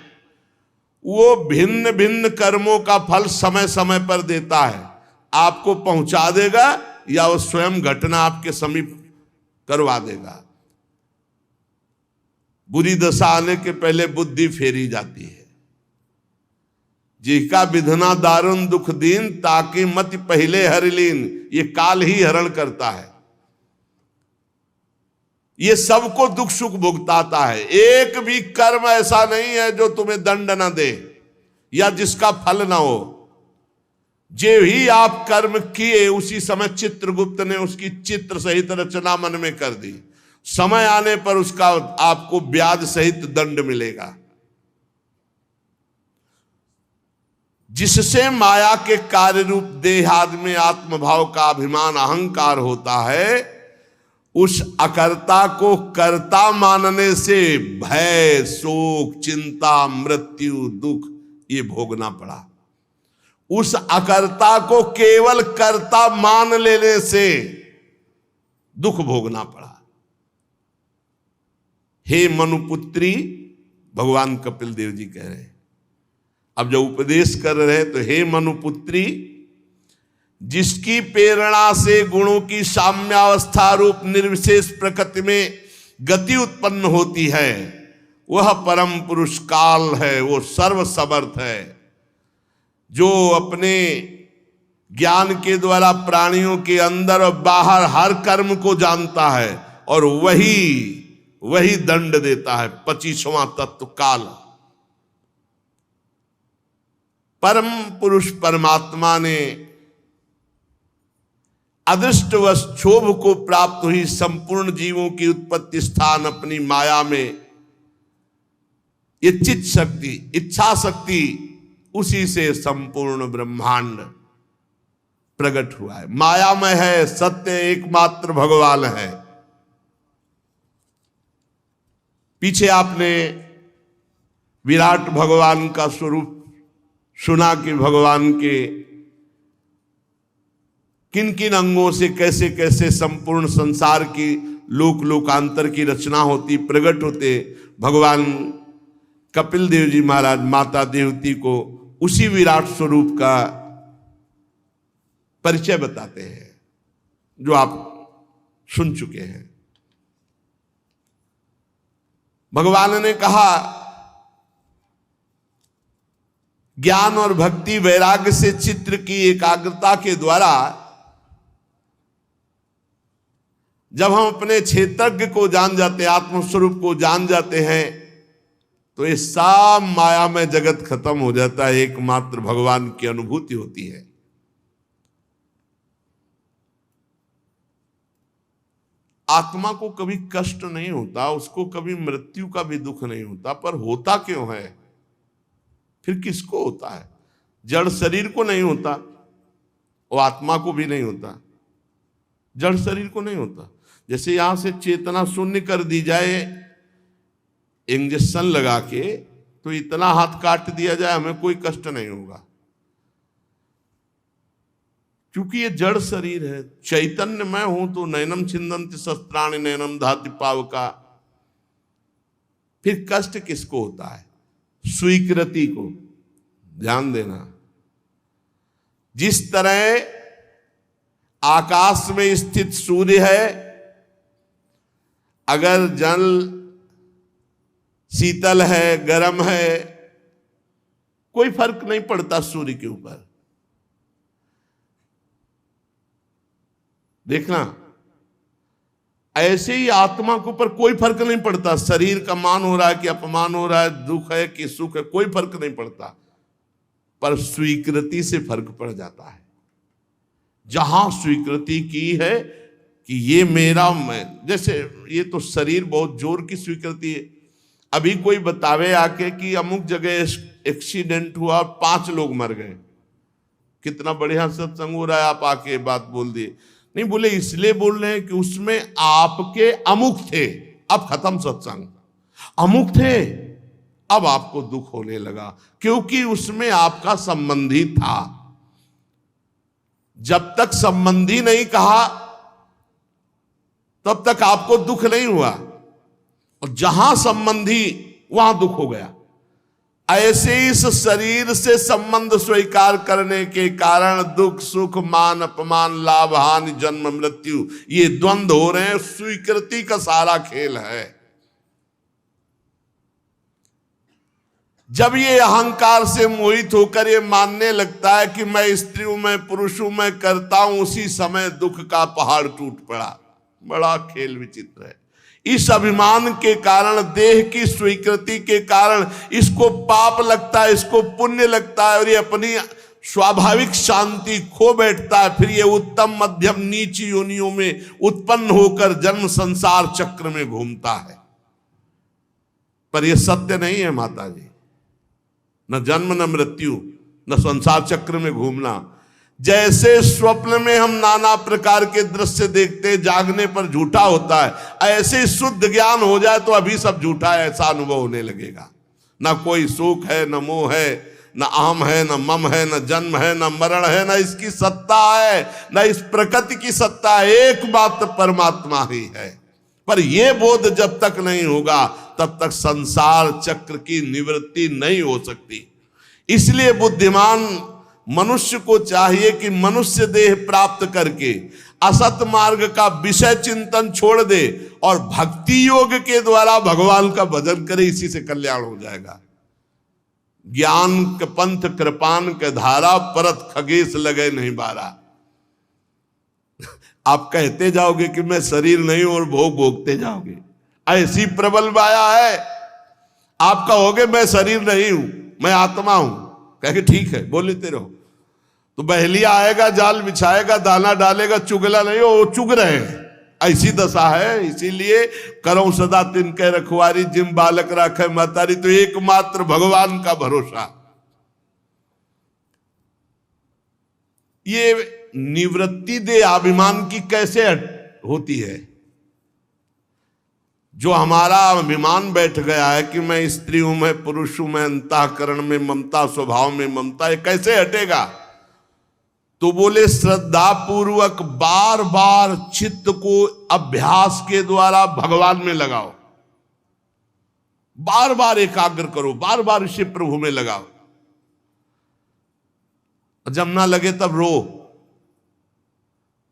वो भिन्न भिन्न कर्मों का फल समय समय पर देता है। आपको पहुंचा देगा या वो स्वयं घटना आपके समीप करवा देगा। बुरी दशा आने के पहले बुद्धि फेरी जाती है। जिका विधना दारुण दुख दीन, ताकि मत पहले हरलीन, ये काल ही हरण करता है। ये सबको दुख सुख भुगताता है। एक भी कर्म ऐसा नहीं है जो तुम्हें दंड न दे या जिसका फल ना हो। जे ही आप कर्म किए उसी समय चित्रगुप्त ने उसकी चित्र सहित रचना मन में कर दी। समय आने पर उसका आपको ब्याज सहित दंड मिलेगा। जिससे माया के कार्य रूप देहादि में आत्मभाव का अभिमान अहंकार होता है, उस अकर्ता को कर्ता मानने से भय, शोक, चिंता, मृत्यु, दुख ये भोगना पड़ा। उस अकर्ता को केवल कर्ता मान लेने से दुख भोगना पड़ा। हे मनुपुत्री, भगवान कपिल देव जी कह रहे हैं, अब जब उपदेश कर रहे हैं तो हे मनुपुत्री, जिसकी प्रेरणा से गुणों की साम्यावस्था रूप निर्विशेष प्रकृति में गति उत्पन्न होती है, वह परम पुरुष काल है। वो सर्व समर्थ है, जो अपने ज्ञान के द्वारा प्राणियों के अंदर और बाहर हर कर्म को जानता है और वही दंड देता है। 25वां तत्व काल। परम पुरुष परमात्मा ने अदृष्टवश क्षोभ को प्राप्त हुई संपूर्ण जीवों की उत्पत्ति स्थान अपनी माया में, ये चित्त शक्ति, इच्छा शक्ति, उसी से संपूर्ण ब्रह्मांड प्रकट हुआ है। माया में है, सत्य एकमात्र भगवान है। पीछे आपने विराट भगवान का स्वरूप सुना कि भगवान के किन किन अंगों से कैसे कैसे संपूर्ण संसार की लोक लोकांतर की रचना होती, प्रकट होते। भगवान कपिल देव जी महाराज माता देवती को उसी विराट स्वरूप का परिचय बताते हैं, जो आप सुन चुके हैं। भगवान ने कहा ज्ञान और भक्ति वैराग्य से चित्र की एकाग्रता के द्वारा जब हम अपने क्षेत्रज्ञ को जान जाते हैं, आत्मस्वरूप को जान जाते हैं, तो ये सब माया में जगत खत्म हो जाता है। एकमात्र भगवान की अनुभूति होती है। आत्मा को कभी कष्ट नहीं होता, उसको कभी मृत्यु का भी दुख नहीं होता। पर होता क्यों है? फिर किसको होता है? जड़ शरीर को नहीं होता, और आत्मा को भी नहीं होता, जड़ शरीर को नहीं होता। जैसे यहां से चेतना शून्य कर दी जाए, इंजेक्शन लगा के तो इतना हाथ काट दिया जाए, हमें कोई कष्ट नहीं होगा, क्योंकि ये जड़ शरीर है। चैतन्य मैं हूं तो नैनम छिन्दन्ति शस्त्राणि नैनम धाति पावका। फिर कष्ट किसको होता है? स्वीकृति को। ध्यान देना, जिस तरह आकाश में स्थित सूर्य है, अगर जल शीतल है, गर्म है, कोई फर्क नहीं पड़ता सूर्य के ऊपर। देखना, ऐसे ही आत्मा के ऊपर कोई फर्क नहीं पड़ता, शरीर का मान हो रहा है कि अपमान हो रहा है, दुख है कि सुख है, कोई फर्क नहीं पड़ता, पर स्वीकृति से फर्क पड़ जाता है। जहां स्वीकृति की है कि ये मेरा, मैं, जैसे ये तो शरीर बहुत जोर की स्वीकृति है। अभी कोई बतावे आके कि अमुक जगह एक्सीडेंट हुआ, 5 लोग मर गए, कितना बढ़िया सत्संग हो रहा है, आप आके बात बोल दिए। नहीं बोले, इसलिए बोल रहे हैं कि उसमें आपके अमुक थे। अब खत्म सत्संग, अमुक थे, अब आपको दुख होने लगा क्योंकि उसमें आपका संबंधी था। जब तक संबंधी नहीं कहा तब तक आपको दुख नहीं हुआ, और जहां संबंधी वहां दुख हो गया। ऐसे इस शरीर से संबंध स्वीकार करने के कारण दुख सुख मान अपमान लाभ हानि जन्म मृत्यु ये द्वंद्व हो रहे हैं। स्वीकृति का सारा खेल है। जब ये अहंकार से मोहित होकर ये मानने लगता है कि मैं स्त्री हूं, मैं पुरुष हूं, मैं करता हूं, उसी समय दुख का पहाड़ टूट पड़ा। बड़ा खेल विचित्र है। इस अभिमान के कारण, देह की स्वीकृति के कारण इसको पाप लगता है, इसको पुण्य लगता है, और ये अपनी स्वाभाविक शांति खो बैठता है। फिर ये उत्तम मध्यम नीच योनियों में उत्पन्न होकर जन्म संसार चक्र में घूमता है। पर यह सत्य नहीं है माता जी, न जन्म न मृत्यु न संसार चक्र में घूमना। जैसे स्वप्न में हम नाना प्रकार के दृश्य देखते, जागने पर झूठा होता है, ऐसे शुद्ध ज्ञान हो जाए तो अभी सब झूठा है ऐसा अनुभव होने लगेगा। ना कोई सुख है, न मोह है, न अहम है, न मम है, न जन्म है, न मरण है, न इसकी सत्ता है, न इस प्रकृति की सत्ता है, एकमात्र परमात्मा ही है। पर यह बोध जब तक नहीं होगा तब तक संसार चक्र की निवृत्ति नहीं हो सकती। इसलिए बुद्धिमान मनुष्य को चाहिए कि मनुष्य देह प्राप्त करके असत मार्ग का विषय चिंतन छोड़ दे और भक्ति योग के द्वारा भगवान का भजन करे, इसी से कल्याण हो जाएगा। ज्ञान के पंथ कृपान के धारा, परत खगेश लगे नहीं बारा। आप कहते जाओगे कि मैं शरीर नहीं हूं और भोग भोगते जाओगे, ऐसी प्रबल माया है। आप कहोगे मैं शरीर नहीं हूं, मैं आत्मा हूं, कहेंगे ठीक है बोल लेते रहो। तो बहलिया आएगा, जाल बिछाएगा, दाना डालेगा, चुगला नहीं हो, चुग रहे हैं। ऐसी दशा है। इसीलिए करो सदा तिनके रखवारी, जिम बालक राखे महतारी। तो एकमात्र भगवान का भरोसा। ये निवृत्ति दे अभिमान की कैसे होती है? जो हमारा अभिमान बैठ गया है कि मैं स्त्री हूं, मैं पुरुष हूं, मैं अंतःकरण में ममता, स्वभाव में ममता, ये कैसे हटेगा? तो बोले श्रद्धा पूर्वक बार बार चित्त को अभ्यास के द्वारा भगवान में लगाओ, बार बार एकाग्र करो, बार बार इसे प्रभु में लगाओ। जब ना लगे तब रो।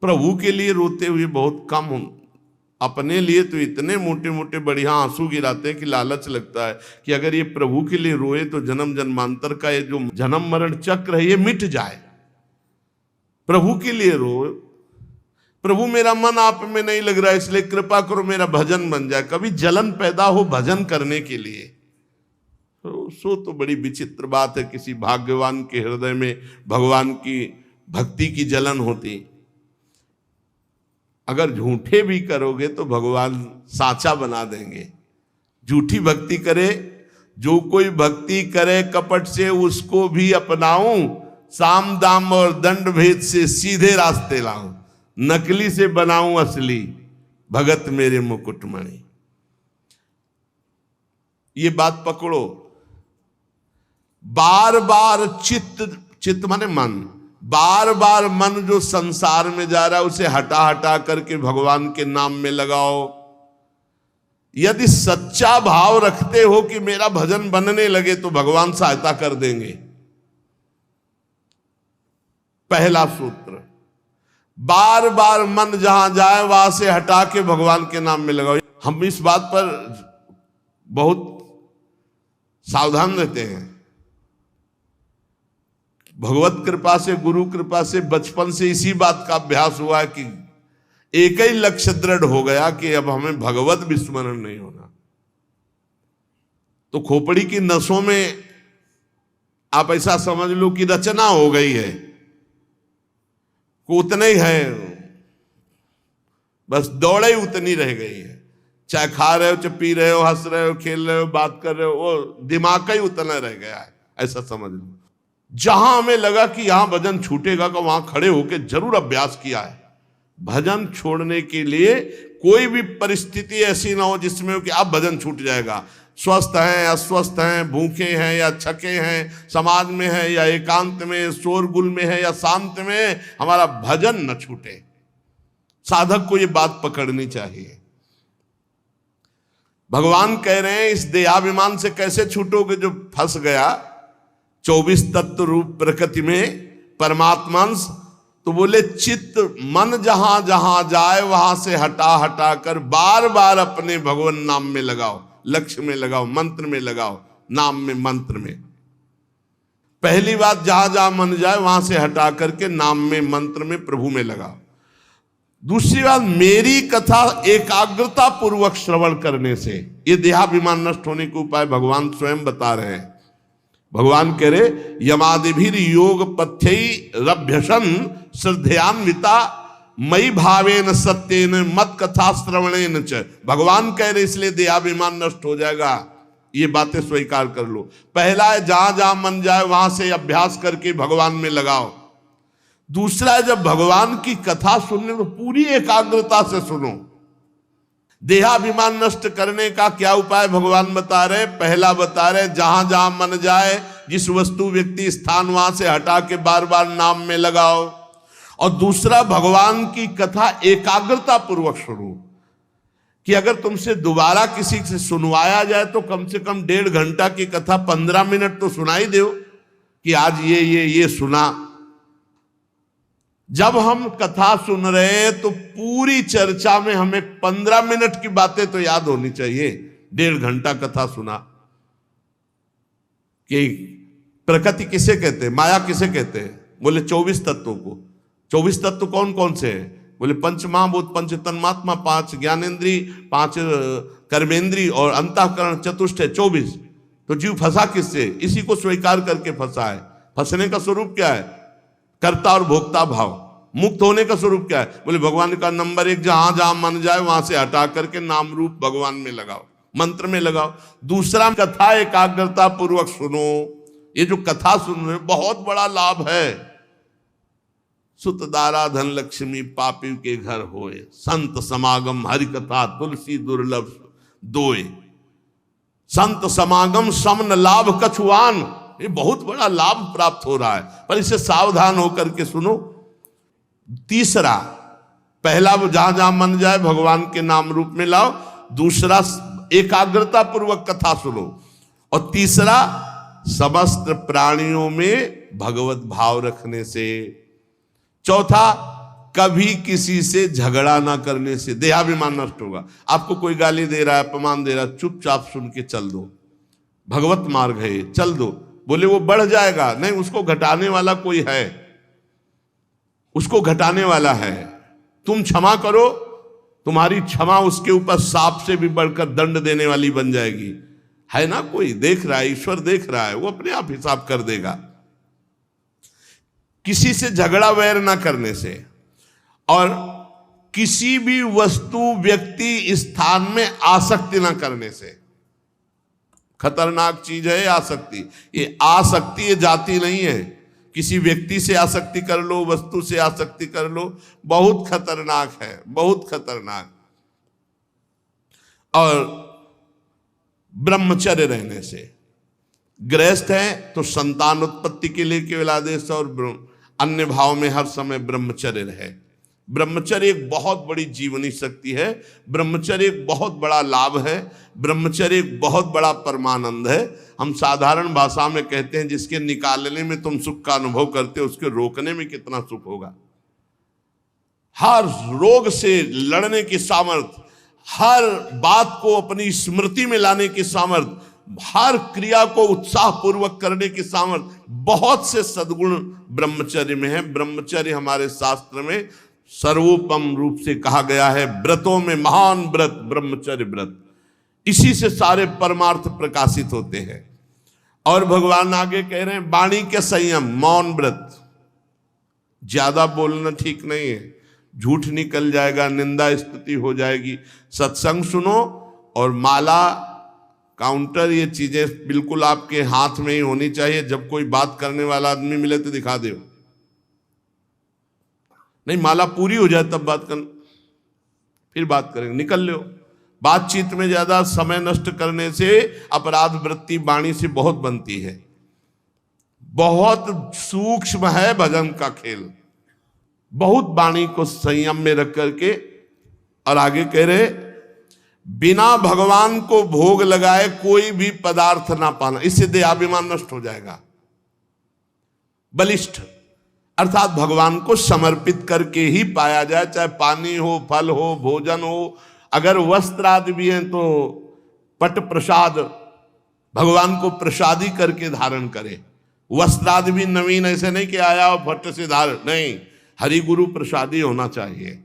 प्रभु के लिए रोते हुए बहुत कम हो, अपने लिए तो इतने मोटे मोटे बढ़िया आंसू गिराते हैं कि लालच लगता है कि अगर ये प्रभु के लिए रोए तो जन्म जन्मांतर का ये जो जन्म मरण चक्र है ये मिट जाए। प्रभु के लिए रो, प्रभु मेरा मन आप में नहीं लग रहा है इसलिए कृपा करो मेरा भजन बन जाए। कभी जलन पैदा हो भजन करने के लिए, सो तो बड़ी विचित्र बात है। किसी भाग्यवान के हृदय में भगवान की भक्ति की जलन होती। अगर झूठे भी करोगे तो भगवान साचा बना देंगे। झूठी भक्ति करे, जो कोई भक्ति करे कपट से उसको भी अपनाऊं, साम दाम और दंड भेद से सीधे रास्ते लाऊं, नकली से बनाऊं असली, भगत मेरे मुकुटमणि। ये बात पकड़ो। बार बार चित्त माने मन, बार बार मन जो संसार में जा रहा है उसे हटा हटा करके भगवान के नाम में लगाओ। यदि सच्चा भाव रखते हो कि मेरा भजन बनने लगे तो भगवान सहायता कर देंगे। पहला सूत्र, बार बार मन जहां जाए वहां से हटा के भगवान के नाम में लगाओ। हम इस बात पर बहुत सावधान रहते हैं। भगवत कृपा से, गुरु कृपा से बचपन से इसी बात का अभ्यास हुआ है कि एक ही लक्ष्य दृढ़ हो गया कि अब हमें भगवत विस्मरण नहीं होना। तो खोपड़ी की नसों में आप ऐसा समझ लो कि रचना हो गई है, उतने ही है, बस दौड़े उतनी रह गई है। चाहे खा रहे हो, चाहे पी रहे हो, हंस रहे हो, खेल रहे हो, बात कर रहे हो, वो दिमाग का ही उतना रह गया है, ऐसा समझ लो। जहां हमें लगा कि यहां भजन छूटेगा का वहां खड़े होकर जरूर अभ्यास किया है। भजन छोड़ने के लिए कोई भी परिस्थिति ऐसी ना हो जिसमें हो कि अब भजन छूट जाएगा। स्वस्थ हैं, अस्वस्थ हैं, भूखे हैं या छके हैं, समाज में है या एकांत में, शोरगुल में है या शांत में, हमारा भजन न छूटे। साधक को ये बात पकड़नी चाहिए। भगवान कह रहे हैं इस देहाभिमान से कैसे छूटोगे जो फंस गया 24 तत्व रूप प्रकृति में परमात्मांश। तो बोले चित्त मन जहां जहां जाए वहां से हटा हटा कर बार बार अपने भगवान नाम में लगाओ, लक्ष्य में लगाओ, मंत्र में लगाओ, नाम में, मंत्र में। पहली बात, जहां जहां मन जाए वहां से हटा करके नाम में, मंत्र में, प्रभु में लगाओ। दूसरी बात, मेरी कथा एकाग्रता पूर्वक श्रवण करने से, ये देहाभिमान नष्ट होने के उपाय भगवान स्वयं बता रहे हैं। भगवान कह रहे यमादिभिर योग पथ्यई रभ्यसन श्रद्धयान्विता मई भावेन सत्येन मत कथा श्रवणेन च। भगवान कह रहे इसलिए देहाभिमान नष्ट हो जाएगा, ये बातें स्वीकार कर लो। पहला है जहां जहां मन जाए वहां से अभ्यास करके भगवान में लगाओ। दूसरा है जब भगवान की कथा सुनने तो पूरी एकाग्रता से सुनो। देहाभिमान नष्ट करने का क्या उपाय भगवान बता रहे? पहला बता रहे जहां जहां मन जाए, जिस वस्तु व्यक्ति स्थान वहां से हटा के बार बार नाम में लगाओ। और दूसरा, भगवान की कथा एकाग्रता पूर्वक सुनो। कि अगर तुमसे दोबारा किसी से सुनवाया जाए तो कम से कम 1.5 घंटा की कथा 15 मिनट तो सुनाई दो कि आज ये सुना। जब हम कथा सुन रहे हैं तो पूरी चर्चा में हमें 15 मिनट की बातें तो याद होनी चाहिए। 1.5 घंटा कथा सुना कि प्रकृति किसे कहते हैं, माया किसे कहते हैं? बोले 24 तत्वों को। 24 तत्व कौन कौन से हैं? बोले पंच महाभूत, पंच तन्मात्मा, 5 ज्ञानेन्द्रीय, 5 कर्मेंद्रीय और अंतःकरण, चतुष्ट है 24। तो जीव फंसा किससे? इसी को स्वीकार करके फंसा है। फंसने का स्वरूप क्या है? कर्ता और भोक्ता भाव। मुक्त होने का स्वरूप क्या है? बोले भगवान का नंबर 1, जहां जहां मन जाए वहां से हटा करके नाम रूप भगवान में लगाओ, मंत्र में लगाओ। दूसरा, कथा एकाग्रता पूर्वक सुनो। ये जो कथा सुन रहे बहुत बड़ा लाभ है। सुत दारा धन लक्ष्मी पापी के घर होए, संत समागम हरि कथा तुलसी दुर्लभ दोए। संत समागम समन लाभ कछुआन, ये बहुत बड़ा लाभ प्राप्त हो रहा है, पर इसे सावधान होकर के सुनो। तीसरा, पहला जहां जहां मन जाए भगवान के नाम रूप में लाओ। दूसरा, एकाग्रता पूर्वक कथा सुनो। और तीसरा, समस्त प्राणियों में भगवत भाव रखने से। चौथा, कभी किसी से झगड़ा ना करने से देहाभिमान नष्ट होगा। आपको कोई गाली दे रहा है, अपमान दे रहा है, चुपचाप सुन के चल दो। भगवत मार्ग है, चल दो। बोले वो बढ़ जाएगा, नहीं, उसको घटाने वाला कोई है, उसको घटाने वाला है। तुम क्षमा करो, तुम्हारी क्षमा उसके ऊपर सांप से भी बढ़कर दंड देने वाली बन जाएगी। है ना, कोई देख रहा है, ईश्वर देख रहा है, वो अपने आप हिसाब कर देगा। किसी से झगड़ा वैर ना करने से, और किसी भी वस्तु व्यक्ति स्थान में आसक्ति ना करने से। खतरनाक चीज है आसक्ति। ये आसक्ति ये जाति नहीं है। किसी व्यक्ति से आसक्ति कर लो, वस्तु से आसक्ति कर लो, बहुत खतरनाक है, बहुत खतरनाक। और ब्रह्मचर्य रहने से। गृहस्थ है तो संतान उत्पत्ति के लिए केवल आदेश, और अन्य भाव में हर समय ब्रह्मचर्य रहे। ब्रह्मचर्य एक बहुत बड़ी जीवनी शक्ति है, ब्रह्मचर्य एक बहुत बड़ा लाभ है, ब्रह्मचर्य एक बहुत बड़ा परमानंद है। हम साधारण भाषा में कहते हैं जिसके निकालने में तुम सुख का अनुभव करते हो, उसके रोकने में कितना सुख होगा। हर रोग से लड़ने की सामर्थ्य, हर बात को अपनी स्मृति में लाने की सामर्थ्य, हर क्रिया को उत्साह पूर्वक करने की सामर्थ्य, बहुत से सद्गुण ब्रह्मचर्य में है। ब्रह्मचर्य हमारे शास्त्र में सर्वोपम रूप से कहा गया है, व्रतों में महान व्रत ब्रह्मचर्य व्रत। इसी से सारे परमार्थ प्रकाशित होते हैं। और भगवान आगे कह रहे हैं वाणी के संयम, मौन व्रत। ज्यादा बोलना ठीक नहीं है, झूठ निकल जाएगा, निंदा स्तुति हो जाएगी। सत्संग सुनो और माला, काउंटर, ये चीजें बिल्कुल आपके हाथ में ही होनी चाहिए। जब कोई बात करने वाला आदमी मिले तो दिखा दो, नहीं माला पूरी हो जाए तब बात कर, फिर बात करेंगे, निकल लो। बातचीत में ज्यादा समय नष्ट करने से अपराध वृत्ति वाणी से बहुत बनती है। बहुत सूक्ष्म है भजन का खेल। बहुत वाणी को संयम में रख करके। और आगे कह रहे बिना भगवान को भोग लगाए कोई भी पदार्थ ना पाना, इससे देहाभिमान नष्ट हो जाएगा। बलिष्ठ अर्थात भगवान को समर्पित करके ही पाया जाए, चाहे पानी हो, फल हो, भोजन हो। अगर वस्त्र आदि भी हैं तो पट प्रसाद, भगवान को प्रसादी करके धारण करे। वस्त्र आदि भी नवीन, ऐसे नहीं कि आया और फट से धारण, नहीं, हरि गुरु प्रसादी होना चाहिए।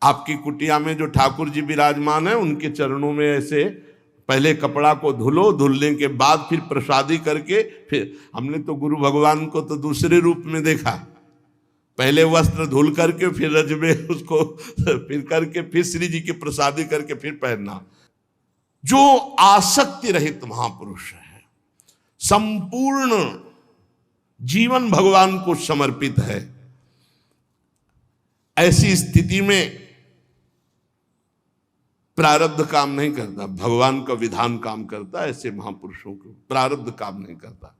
आपकी कुटिया में जो ठाकुर जी विराजमान है उनके चरणों में ऐसे पहले कपड़ा को धुलो, धुलने के बाद फिर प्रसादी करके, फिर हमने तो गुरु भगवान को तो दूसरे रूप में देखा, पहले वस्त्र धुल करके फिर रज में उसको फिर करके फिर श्री जी की प्रसादी करके फिर पहनना। जो आसक्ति रहित महापुरुष है, संपूर्ण जीवन भगवान को समर्पित है, ऐसी स्थिति में प्रारब्ध काम नहीं करता, भगवान का विधान काम करता। ऐसे महापुरुषों को प्रारब्ध काम नहीं करता।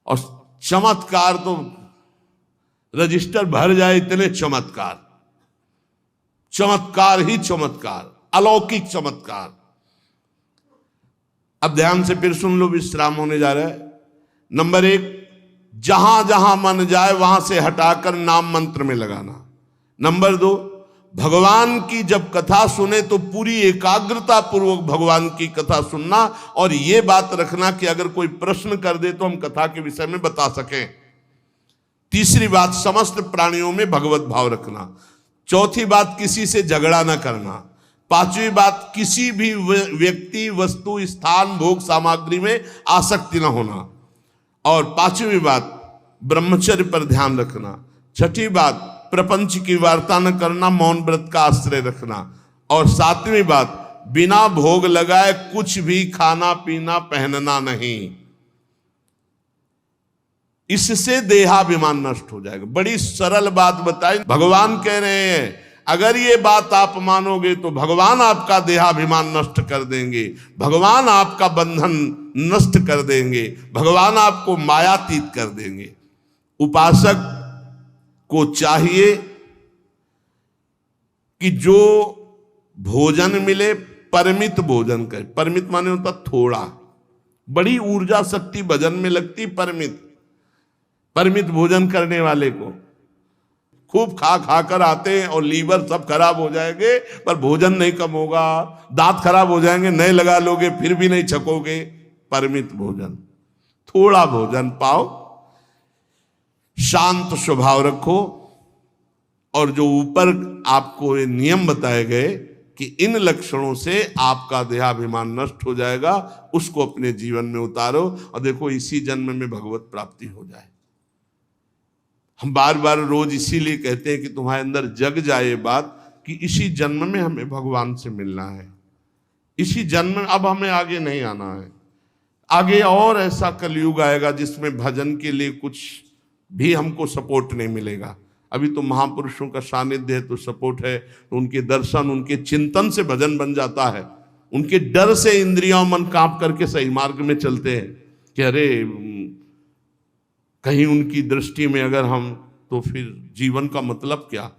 और चमत्कार तो रजिस्टर भर जाए, इतने चमत्कार, चमत्कार ही चमत्कार, अलौकिक चमत्कार। अब ध्यान से फिर सुन लो, विश्राम होने जा रहा है। नंबर 1, जहां जहां मन जाए वहां से हटाकर नाम मंत्र में लगाना। नंबर 2, भगवान की जब कथा सुने तो पूरी एकाग्रता पूर्वक भगवान की कथा सुनना, और यह बात रखना कि अगर कोई प्रश्न कर दे तो हम कथा के विषय में बता सकें। तीसरी बात, समस्त प्राणियों में भगवत भाव रखना। चौथी बात, किसी से झगड़ा न करना। पांचवी बात, किसी भी व्यक्ति, वस्तु, स्थान, भोग सामग्री में आसक्ति न होना। और पांचवी बात, ब्रह्मचर्य पर ध्यान रखना। छठी बात, प्रपंच की वार्ता न करना, मौन व्रत का आश्रय रखना। और सातवीं बात, बिना भोग लगाए कुछ भी खाना पीना पहनना नहीं। इससे देहाभिमान नष्ट हो जाएगा। बड़ी सरल बात बताई, भगवान कह रहे हैं अगर ये बात आप मानोगे तो भगवान आपका देहाभिमान नष्ट कर देंगे, भगवान आपका बंधन नष्ट कर देंगे, भगवान आपको मायातीत कर देंगे। उपासक को चाहिए कि जो भोजन मिले परिमित भोजन करे। परिमित माने होता थोड़ा, बड़ी ऊर्जा शक्ति भजन में लगती परिमित भोजन करने वाले को। खूब खा खा कर आते हैं और लीवर सब खराब हो जाएंगे पर भोजन नहीं कम होगा, दांत खराब हो जाएंगे, नए लगा लोगे फिर भी नहीं छकोगे। परिमित भोजन, थोड़ा भोजन पाओ, शांत स्वभाव रखो। और जो ऊपर आपको ये नियम बताए गए कि इन लक्षणों से आपका देहाभिमान नष्ट हो जाएगा, उसको अपने जीवन में उतारो और देखो इसी जन्म में भगवत प्राप्ति हो जाए। हम बार बार रोज इसीलिए कहते हैं कि तुम्हारे अंदर जग जाए ये बात कि इसी जन्म में हमें भगवान से मिलना है, इसी जन्म में, अब हमें आगे नहीं आना है। आगे और ऐसा कलयुग आएगा जिसमें भजन के लिए कुछ भी हमको सपोर्ट नहीं मिलेगा। अभी तो महापुरुषों का सानिध्य है तो सपोर्ट है, तो उनके दर्शन, उनके चिंतन से भजन बन जाता है। उनके डर से इंद्रियों मन कांप करके सही मार्ग में चलते हैं कि अरे कहीं उनकी दृष्टि में अगर हम, तो फिर जीवन का मतलब क्या।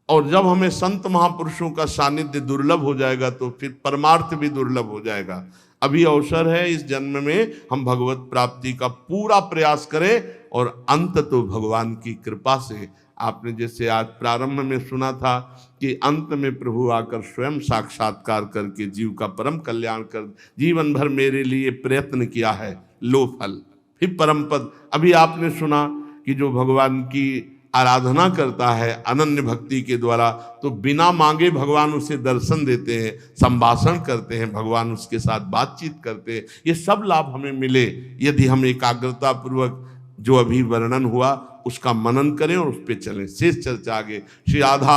और जब हमें संत महापुरुषों का सानिध्य दुर्लभ हो जाएगा तो फिर परमार्थ भी दुर्लभ हो जाएगा। अभी अवसर है, इस जन्म में हम भगवत प्राप्ति का पूरा प्रयास करें और अंत तो भगवान की कृपा से। आपने जैसे आज प्रारंभ में सुना था कि अंत में प्रभु आकर स्वयं साक्षात्कार करके जीव का परम कल्याण कर, जीवन भर मेरे लिए प्रयत्न किया है, लो फल, फिर परम पद। अभी आपने सुना कि जो भगवान की आराधना करता है अनन्य भक्ति के द्वारा, तो बिना मांगे भगवान उसे दर्शन देते हैं, संभाषण करते हैं, भगवान उसके साथ बातचीत करते हैं। ये सब लाभ हमें मिले यदि हम एकाग्रता पूर्वक जो अभी वर्णन हुआ उसका मनन करें और उस पर चलें। शेष चर्चा आगे। श्री राधा